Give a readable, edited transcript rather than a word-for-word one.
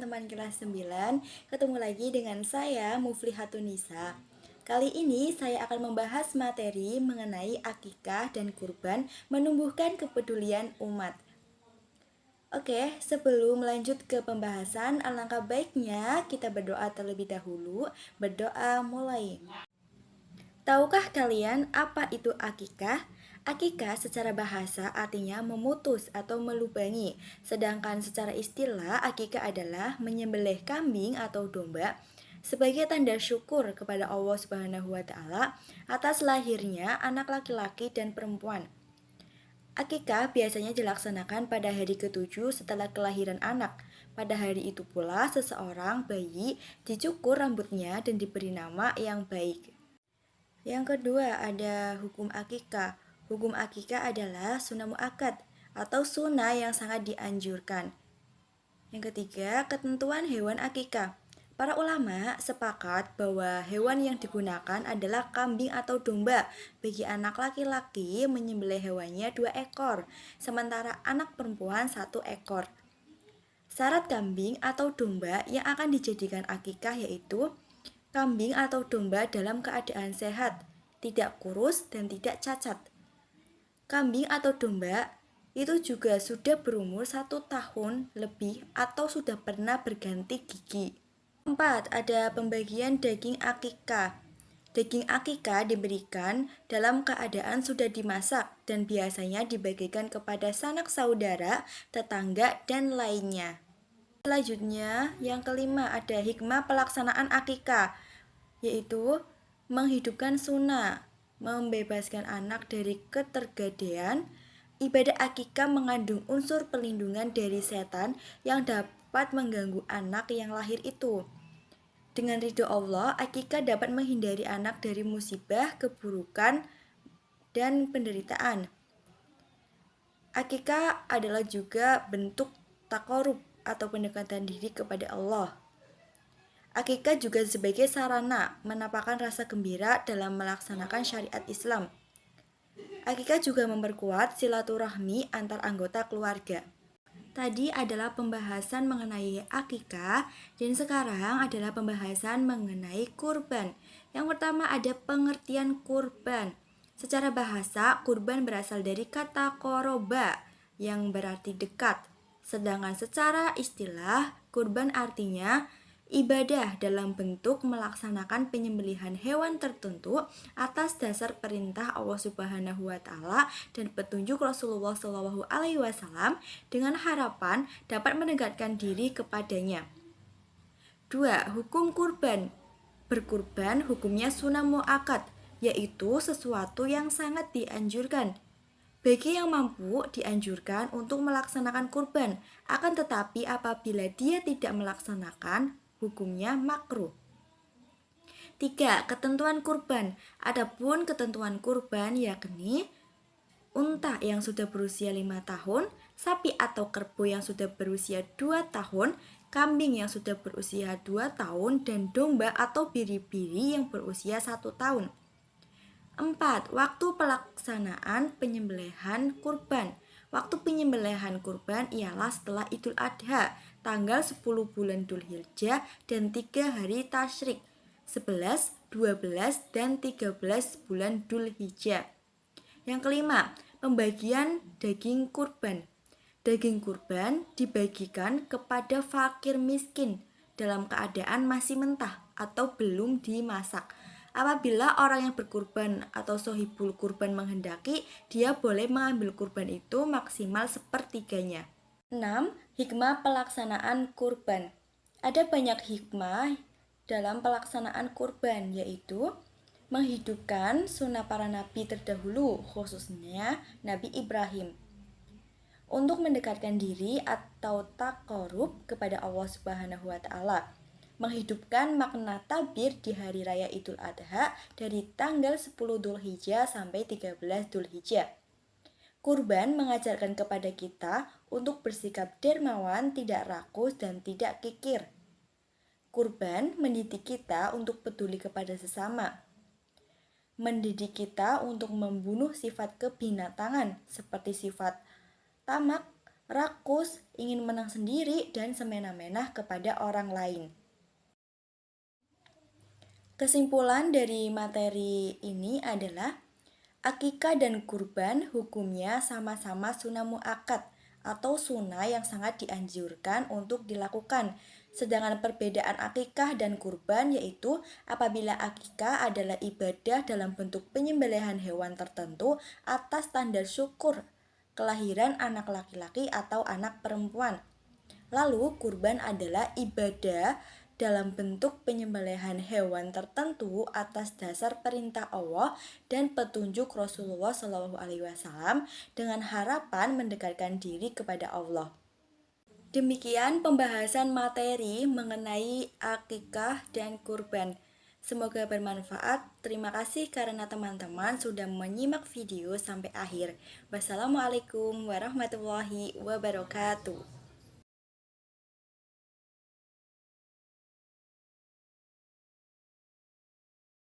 teman-teman kelas 9. Ketemu lagi dengan saya Muflihatun Nisa. Kali ini saya akan membahas materi mengenai akikah dan kurban menumbuhkan kepedulian umat. Oke, sebelum lanjut ke pembahasan, alangkah baiknya kita berdoa terlebih dahulu. Berdoa mulai. Tahukah kalian apa itu akikah? Akikah secara bahasa artinya memutus atau melubangi, sedangkan secara istilah akikah adalah menyembelih kambing atau domba sebagai tanda syukur kepada Allah Subhanahu wa taala atas lahirnya anak laki-laki dan perempuan. Akikah biasanya dilaksanakan pada hari ketujuh setelah kelahiran anak. Pada hari itu pula seseorang bayi dicukur rambutnya dan diberi nama yang baik. Yang kedua ada hukum akikah. Hukum akikah adalah sunnah muakkad atau sunnah yang sangat dianjurkan. Yang ketiga, ketentuan hewan akikah. Para ulama sepakat bahwa hewan yang digunakan adalah kambing atau domba. Bagi anak laki-laki menyembelih hewannya 2 ekor, sementara anak perempuan 1 ekor. Syarat kambing atau domba yang akan dijadikan akikah yaitu kambing atau domba dalam keadaan sehat, tidak kurus dan tidak cacat. Kambing atau domba itu juga sudah berumur 1 tahun lebih atau sudah pernah berganti gigi. 4. Ada pembagian daging akikah. Daging akikah diberikan dalam keadaan sudah dimasak dan biasanya dibagikan kepada sanak saudara, tetangga, dan lainnya. Selanjutnya, yang kelima ada hikmah pelaksanaan akikah, yaitu menghidupkan sunnah, membebaskan anak dari ketergadaian. Ibadah akikah mengandung unsur perlindungan dari setan yang dapat mengganggu anak yang lahir itu. Dengan ridho Allah, akikah dapat menghindari anak dari musibah, keburukan, dan penderitaan. Akikah adalah juga bentuk takarub atau pendekatan diri kepada Allah. Akikah juga sebagai sarana menampakkan rasa gembira dalam melaksanakan syariat Islam. Akikah juga memperkuat silaturahmi antar anggota keluarga. Tadi adalah pembahasan mengenai akikah dan sekarang adalah pembahasan mengenai kurban. Yang pertama ada pengertian kurban. Secara bahasa, kurban berasal dari kata koroba yang berarti dekat. Sedangkan secara istilah, kurban artinya ibadah dalam bentuk melaksanakan penyembelihan hewan tertentu atas dasar perintah Allah Subhanahu wa taala dan petunjuk Rasulullah Shallallahu alaihi wasallam dengan harapan dapat menegakkan diri kepadanya. 2. Hukum kurban. Berkurban hukumnya sunnah muakkad, yaitu sesuatu yang sangat dianjurkan. Bagi yang mampu dianjurkan untuk melaksanakan kurban, akan tetapi apabila dia tidak melaksanakan, hukumnya makruh. 3. Ketentuan kurban. Adapun ketentuan kurban yakni unta yang sudah berusia 5 tahun, sapi atau kerbau yang sudah berusia 2 tahun, kambing yang sudah berusia 2 tahun, dan domba atau biri-biri yang berusia 1 tahun. 4. Waktu pelaksanaan penyembelihan kurban. Waktu penyembelihan kurban ialah setelah Idul Adha, tanggal 10 bulan Dzulhijjah dan 3 hari tasyrik, 11, 12, dan 13 bulan Dzulhijjah. Yang kelima, pembagian daging kurban. Daging kurban dibagikan kepada fakir miskin dalam keadaan masih mentah atau belum dimasak. Apabila orang yang berkurban atau sohibul kurban menghendaki, dia boleh mengambil kurban itu maksimal sepertiganya. 6. Hikmah pelaksanaan kurban. Ada banyak hikmah dalam pelaksanaan kurban, yaitu menghidupkan sunnah para nabi terdahulu, khususnya Nabi Ibrahim, untuk mendekatkan diri atau taqarrub kepada Allah Subhanahu wa taala. Menghidupkan makna takbir di hari raya Idul Adha dari tanggal 10 Dzulhijjah sampai 13 Dzulhijjah. Kurban mengajarkan kepada kita untuk bersikap dermawan, tidak rakus, dan tidak kikir. Kurban mendidik kita untuk peduli kepada sesama. Mendidik kita untuk membunuh sifat kebinatangan seperti sifat tamak, rakus, ingin menang sendiri, dan semena-mena kepada orang lain. Kesimpulan dari materi ini adalah akikah dan kurban hukumnya sama-sama sunnah muakkad atau sunnah yang sangat dianjurkan untuk dilakukan. Sedangkan perbedaan akikah dan kurban yaitu apabila akikah adalah ibadah dalam bentuk penyembelihan hewan tertentu atas tanda syukur kelahiran anak laki-laki atau anak perempuan. Lalu kurban adalah ibadah dalam bentuk penyembelihan hewan tertentu atas dasar perintah Allah dan petunjuk Rasulullah Shallallahu Alaihi Wasallam dengan harapan mendekatkan diri kepada Allah. Demikian pembahasan materi mengenai akikah dan kurban. Semoga bermanfaat. Terima kasih karena teman-teman sudah menyimak video sampai akhir. Wassalamualaikum warahmatullahi wabarakatuh.